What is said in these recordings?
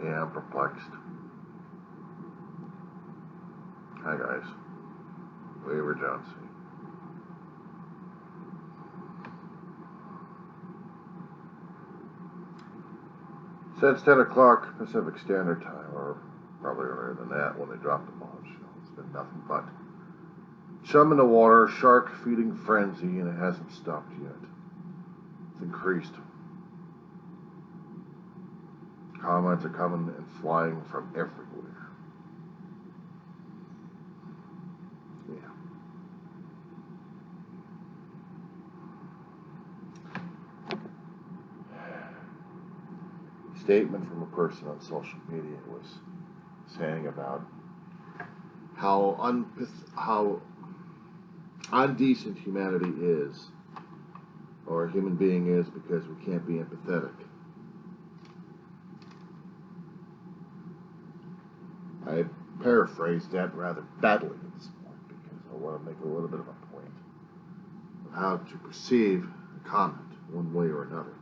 Yeah, I'm perplexed. Hi guys. Weaver Johnson. Since 10 o'clock Pacific Standard Time, or probably earlier than that when they dropped the bombshell, it's been nothing but chum in the water, shark feeding frenzy, and it hasn't stopped yet. It's increased. Comments are coming and flying from everywhere. Yeah. A statement from a person on social media was saying about how undecent humanity is, or a human being is, because we can't be empathetic. I paraphrased that rather badly at this point because I want to make a little bit of a point of how to perceive a comment one way or another.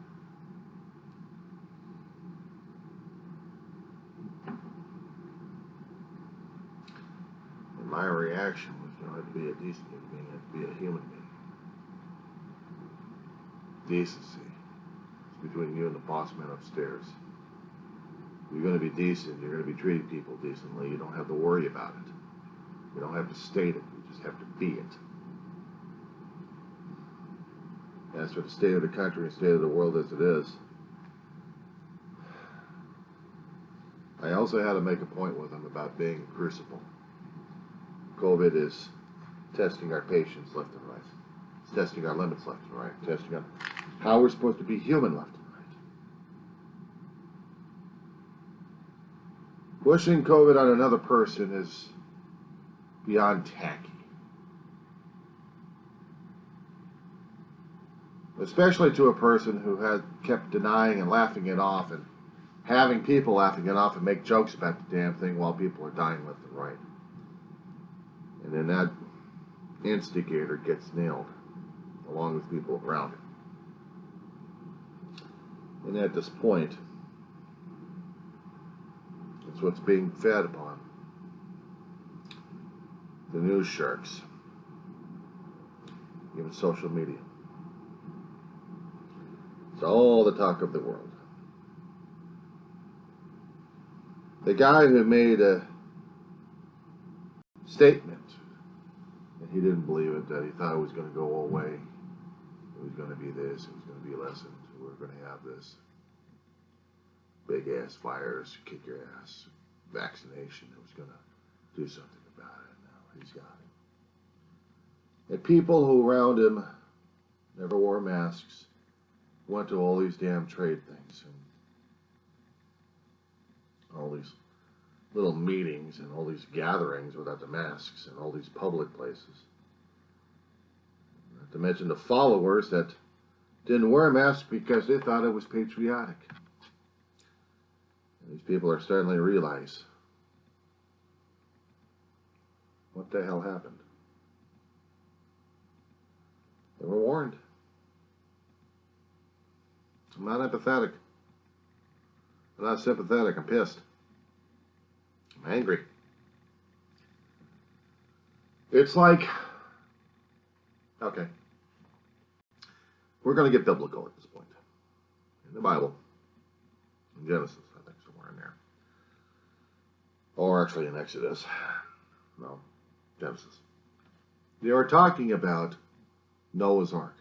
And my reaction was, you have to be a decent human being, you have to be a human being. Decency is between you and the boss man upstairs. You're going to be decent, you're going to be treating people decently, you don't have to worry about it. You don't have to state it, you just have to be it. As for the state of the country and state of the world as it is, I also had to make a point with them about being a crucible. COVID is testing our patience left and right. It's testing our limits left and right. Testing on how we're supposed to be human left and right. Pushing COVID on another person is beyond tacky. Especially to a person who had kept denying and laughing it off and having people laughing it off and make jokes about the damn thing while people are dying left and right. And then that instigator gets nailed along with people around him. And at this point, it's what's being fed upon the news sharks, even social media. It's all the talk of the world. The guy who made a statement that he didn't believe it, that he thought it was going to go away, it was going to be this, it was going to be lessened, we were going to have this big ass virus, kick your ass, vaccination, it was going to do something about it. Now he's got it. And people who around him never wore masks, went to all these damn trade things and all these little meetings and all these gatherings without the masks and all these public places. Not to mention the followers that didn't wear masks because they thought it was patriotic. And these people are starting to realize what the hell happened. They were warned. I'm not empathetic. I'm not sympathetic. I'm pissed. I'm angry. It's like, okay, we're going to get biblical at this point. In the Bible, in Genesis, I think somewhere in there. Or actually in Exodus. No, Genesis. They were talking about Noah's Ark.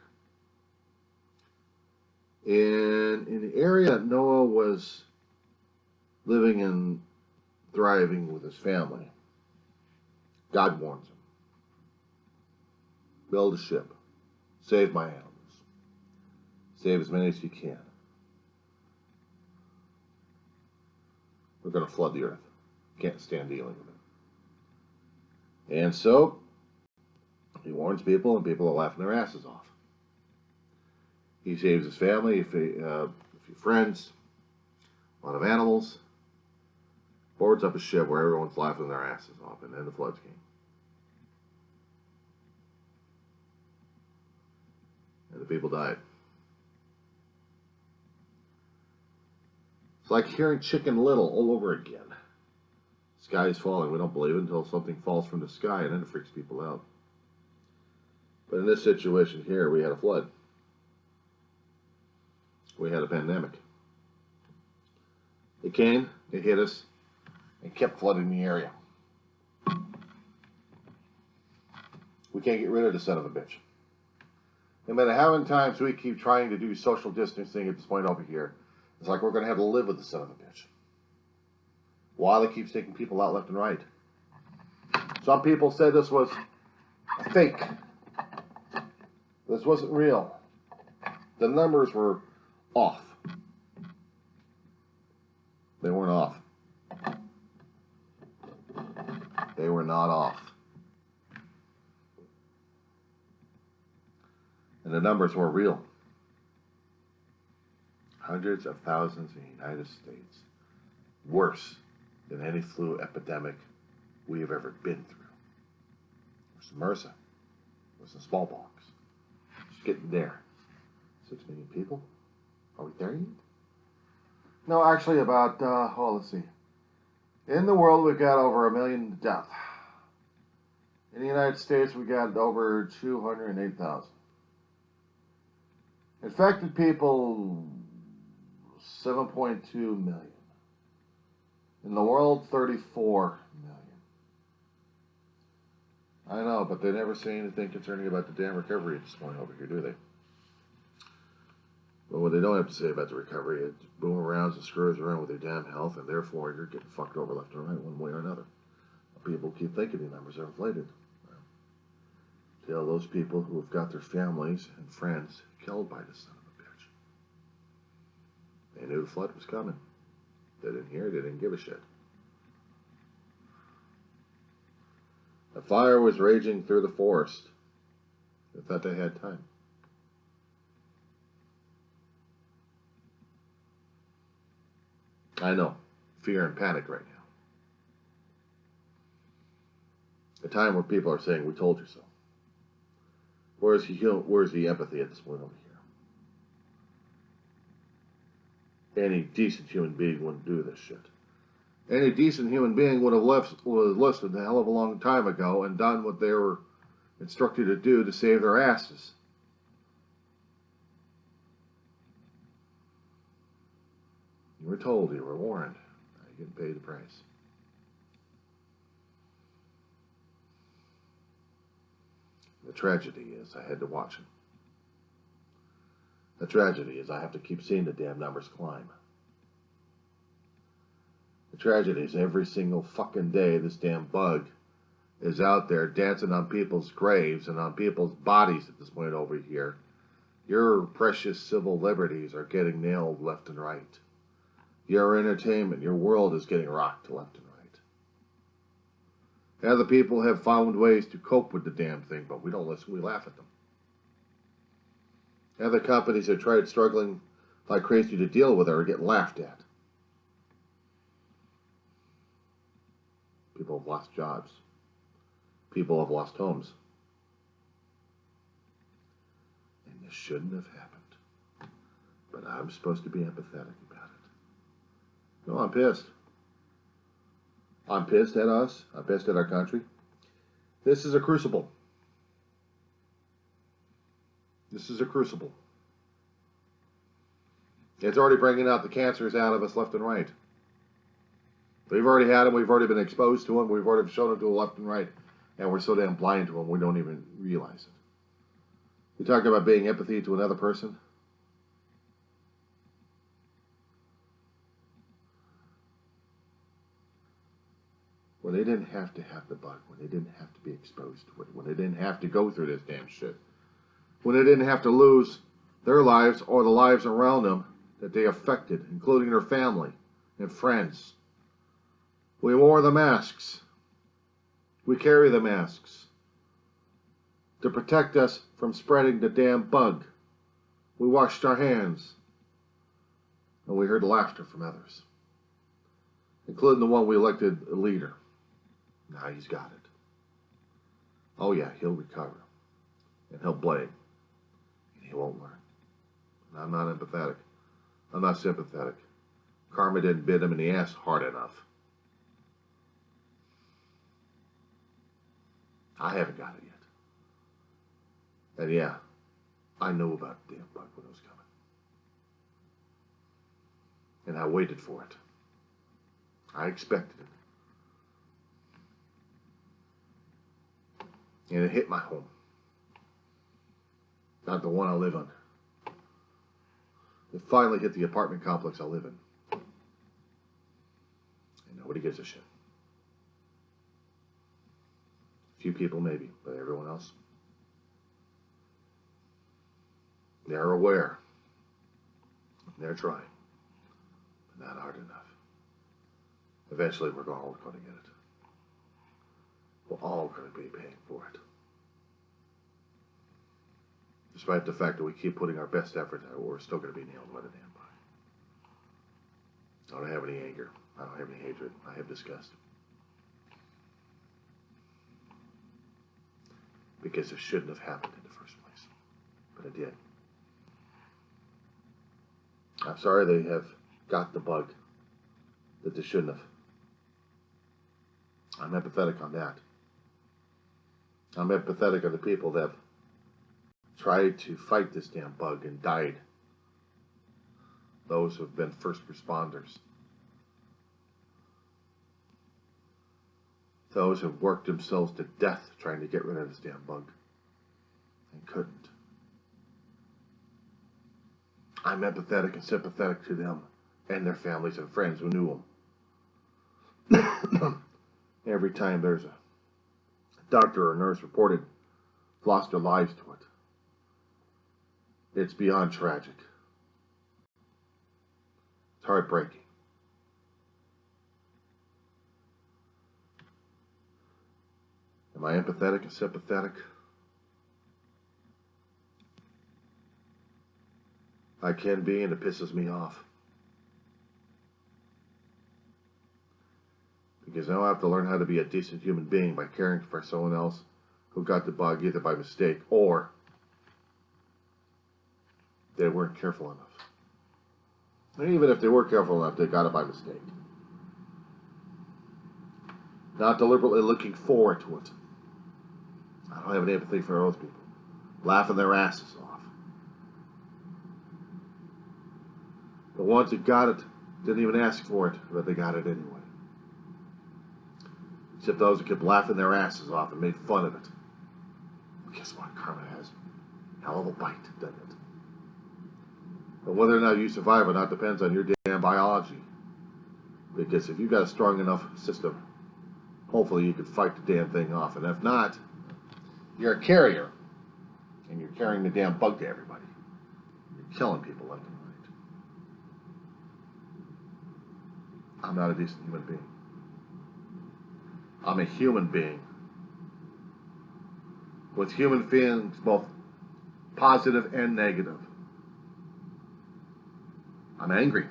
In the area Noah was living and thriving with his family, God warns him. Build a ship. Save my animals. Save as many as you can. We're going to flood the earth. Can't stand dealing with it. And so, he warns people, and people are laughing their asses off. He saves his family, a few friends, a lot of animals, boards up a ship where everyone's laughing their asses off, and then the floods came. And the people died. It's like hearing Chicken Little all over again. Sky is falling. We don't believe it until something falls from the sky, and then it freaks people out. But in this situation here, we had a flood. We had a pandemic. It came, it hit us, and kept flooding the area. We can't get rid of the son of a bitch. No matter how many times we keep trying to do social distancing at this point over here, it's like we're going to have to live with the son of a bitch. While it keeps taking people out left and right. Some people said this was a fake. This wasn't real. The numbers were off. They weren't off. They were not off. And the numbers were real. Hundreds of thousands in the United States. Worse than any flu epidemic we have ever been through. It was MRSA. It was the smallpox. Just getting there. 6 million people? Are we there yet? No, actually about, let's see. In the world, we've got over 1 million deaths. In the United States, we got over 208,000. Infected people, 7.2 million. In the world, 34 million. I know, but they never say anything concerning about the damn recovery at this point over here, do they? But what they don't have to say about the recovery, it boomerangs and screws around with your damn health, and therefore you're getting fucked over left and right one way or another. People keep thinking the numbers are inflated. Well, tell those people who have got their families and friends killed by the son of a bitch. They knew the flood was coming. They didn't hear it, they didn't give a shit. A fire was raging through the forest. They thought they had time. I know, fear and panic right now. A time where people are saying, we told you so. Where's the empathy at this point over here? Any decent human being wouldn't do this shit. Any decent human being would have listened a hell of a long time ago and done what they were instructed to do to save their asses. You were told, you were warned. Now you're getting paid the price. The tragedy is I had to watch him. The tragedy is I have to keep seeing the damn numbers climb. The tragedy is every single fucking day this damn bug is out there dancing on people's graves and on people's bodies at this point over here. Your precious civil liberties are getting nailed left and right. Your entertainment, your world is getting rocked left and right. Other people have found ways to cope with the damn thing, but we don't listen, we laugh at them. Other companies have tried struggling like crazy to deal with it or get laughed at. People have lost jobs. People have lost homes. And this shouldn't have happened. But I'm supposed to be empathetic about it. No, I'm pissed. I'm pissed at us. I'm pissed at our country. This is a crucible. This is a crucible. It's already bringing out the cancers out of us left and right. We've already had them. We've already been exposed to them. We've already shown them to them left and right. And we're so damn blind to them, we don't even realize it. You talk about being empathy to another person. When they didn't have to have the bug, when they didn't have to be exposed to it, when they didn't have to go through this damn shit, when they didn't have to lose their lives or the lives around them that they affected, including their family and friends. We wore the masks. We carry the masks to protect us from spreading the damn bug. We washed our hands, and we heard laughter from others, including the one we elected a leader. Now he's got it. Oh yeah, he'll recover, and he'll blame, and he won't learn. And I'm not empathetic. I'm not sympathetic. Karma didn't bit him in the ass hard enough. I haven't got it yet. And yeah, I knew about the damn bug when it was coming. And I waited for it. I expected it. And it hit my home. Not the one I live on. It finally hit the apartment complex I live in. And nobody gives a shit. A few people maybe, but everyone else, they're aware. They're trying. But not hard enough. Eventually we're all going to get it. We're all going to be paying for it. Despite the fact that we keep putting our best effort out, we're still going to be nailed by the damn bug. I don't have any anger. I don't have any hatred. I have disgust. Because it shouldn't have happened in the first place. But it did. I'm sorry they have got the bug that they shouldn't have. I'm empathetic on that. I'm empathetic on the people that have tried to fight this damn bug and died. Those who have been first responders. Those who have worked themselves to death trying to get rid of this damn bug and couldn't. I'm empathetic and sympathetic to them and their families and friends who knew them. Every time there's a doctor or nurse reported lost their lives to it, it's beyond tragic. It's heartbreaking. Am I empathetic and sympathetic? I can be, and it pisses me off. Because now I have to learn how to be a decent human being by caring for someone else who got the bug either by mistake or they weren't careful enough. And even if they were careful enough, they got it by mistake. Not deliberately looking forward to it. I don't have any empathy for those people. Laughing their asses off. The ones who got it didn't even ask for it, but they got it anyway. Except those who kept laughing their asses off and made fun of it. Guess what? Karma has a hell of a bite, doesn't it? But whether or not you survive or not depends on your damn biology. Because if you've got a strong enough system, hopefully you can fight the damn thing off. And if not, you're a carrier. And you're carrying the damn bug to everybody. You're killing people left and right. I'm not a decent human being. I'm a human being. With human feelings, both positive and negative. I'm angry.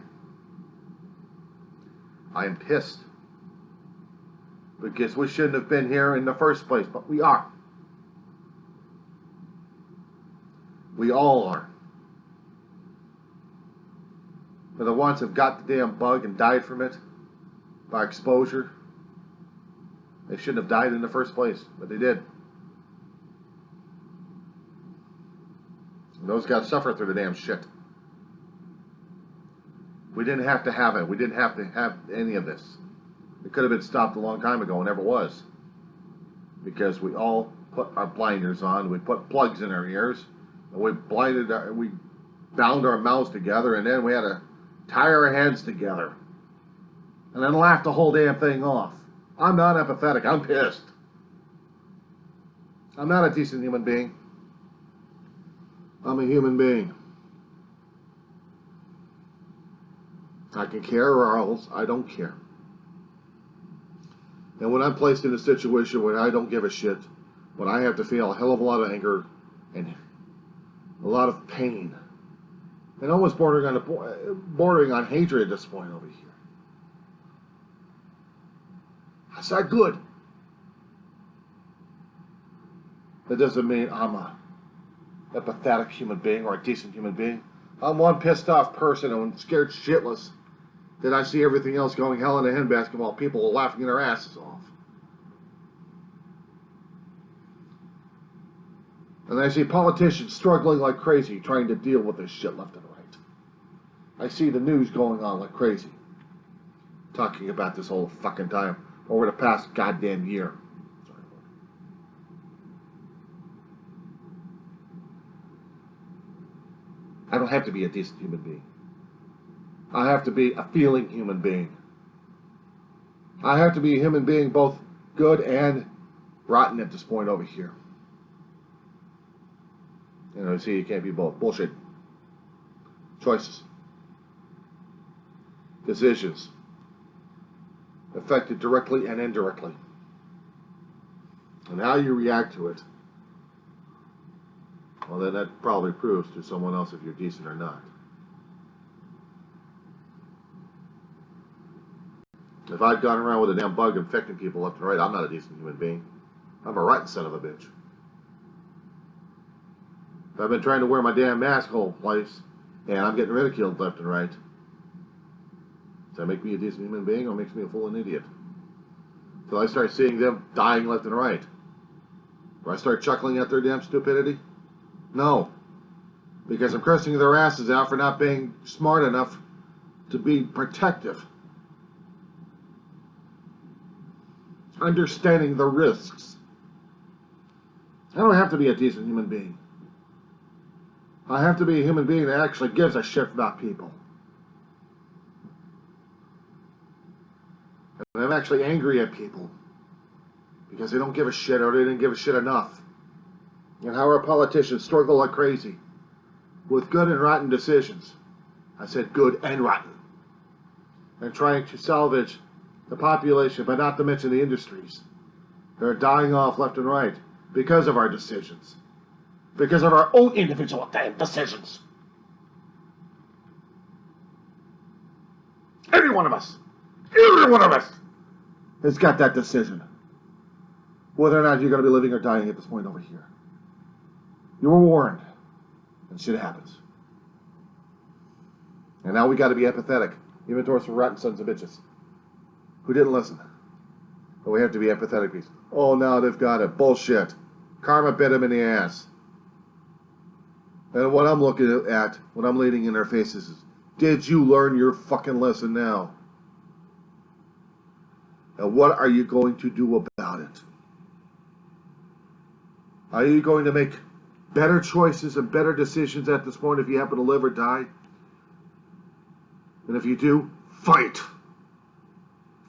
I am pissed. Because we shouldn't have been here in the first place, but we are. We all are. For the ones who've got the damn bug and died from it by exposure, they shouldn't have died in the first place, but they did. And those guys suffer through the damn shit. We didn't have to have it. We didn't have to have any of this. It could have been stopped a long time ago and never was. Because we all put our blinders on, we put plugs in our ears, and we bound our mouths together, and then we had to tie our heads together. And then laugh the whole damn thing off. I'm not empathetic. I'm pissed. I'm not a decent human being. I'm a human being. I can care or else I don't care. And when I'm placed in a situation where I don't give a shit, when I have to feel a hell of a lot of anger and a lot of pain, and almost bordering on hatred at this point over here, that's not good. That doesn't mean I'm a pathetic human being or a decent human being. I'm one pissed off person and scared shitless Then I see everything else going hell in a handbasket while people are laughing their asses off. And I see politicians struggling like crazy trying to deal with this shit left and right. I see the news going on like crazy, talking about this whole fucking time over the past goddamn year. I don't have to be a decent human being. I have to be a feeling human being. I have to be a human being both good and rotten at this point over here. You know, see, you can't be both. Bullshit. Choices. Decisions. Affected directly and indirectly. And how you react to it, well, then that probably proves to someone else if you're decent or not. If I'd gone around with a damn bug infecting people left and right, I'm not a decent human being. I'm a rotten son of a bitch. If I've been trying to wear my damn mask whole place, and I'm getting ridiculed left and right, does that make me a decent human being, or makes me a fool idiot? Till I start seeing them dying left and right. Do I start chuckling at their damn stupidity? No. Because I'm cursing their asses out for not being smart enough to be protective. Understanding the risks. I don't have to be a decent human being. I have to be a human being that actually gives a shit about people. And I'm actually angry at people because they don't give a shit, or they didn't give a shit enough. And how our politicians struggle like crazy with good and rotten decisions. I said good and rotten. And trying to salvage the population, but not to mention the industries. They're dying off left and right because of our decisions. Because of our own individual damn decisions. Every one of us has got that decision. Whether or not you're going to be living or dying at this point over here. You were warned. And shit happens. And now we got to be empathetic. Even towards some rotten sons of bitches who didn't listen. But we have to be empathetic because, oh, now they've got it. Bullshit. Karma bit them in the ass. And what I'm looking at, what I'm leading in their faces is, did you learn your fucking lesson now? And what are you going to do about it? Are you going to make better choices and better decisions at this point if you happen to live or die? And if you do, fight.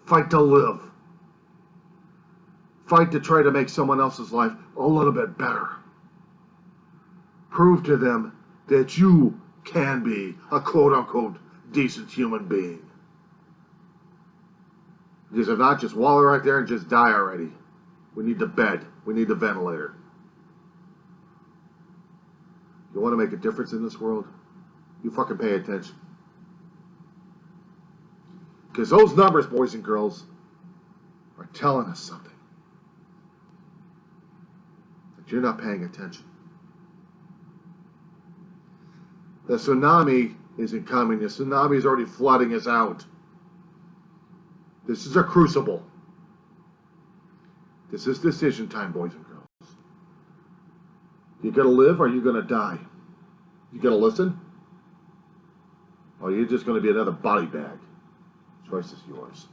Fight to live. Fight to try to make someone else's life a little bit better. Prove to them that you can be a quote-unquote decent human being. Because if not, just wallow right there and just die already. We need the bed. We need the ventilator. You want to make a difference in this world? You fucking pay attention. Because those numbers, boys and girls, are telling us something. That you're not paying attention. The tsunami isn't coming. The tsunami is already flooding us out. This is a crucible. This is decision time, boys and girls. You gonna live or you gonna die? You gonna listen? Or you're just gonna be another body bag? Choice is yours.